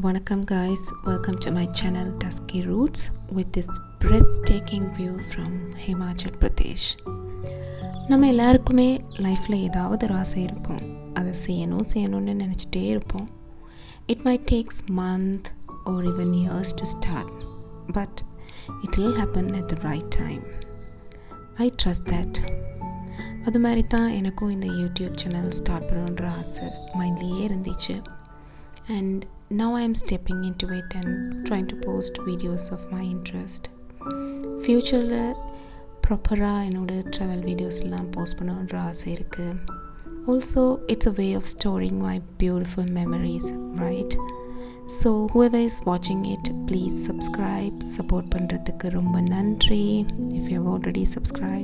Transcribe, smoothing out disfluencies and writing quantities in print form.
Welcome guys, welcome to my channel Dusky Roots with this breathtaking view from Himachal Pradesh. நம்ம எல்லாருக்குமே லைஃப்பில் ஏதாவது ஒரு ஆசை இருக்கும். அதை செய்யணும்னு நினச்சிட்டே இருப்போம். It might take months or even years to start, but it will happen at the right time. I trust that. அது மாதிரி தான் எனக்கும் இந்த யூடியூப் சேனல் ஸ்டார்ட் பண்ணணுன்ற ஆசை மைண்ட்லேயே இருந்துச்சு. And now I am stepping into it and trying to post videos of my interest. Futureல ப்ராப்பராக என்னோட ட்ராவல் வீடியோஸ்லாம் போஸ்ட் பண்ணணுன்ற ஆசை இருக்குது. Also it's a way of storing my beautiful memories, right? So whoever is watching it, please subscribe. Support பண்ணுறதுக்கு ரொம்ப நன்றி. If you have already subscribed,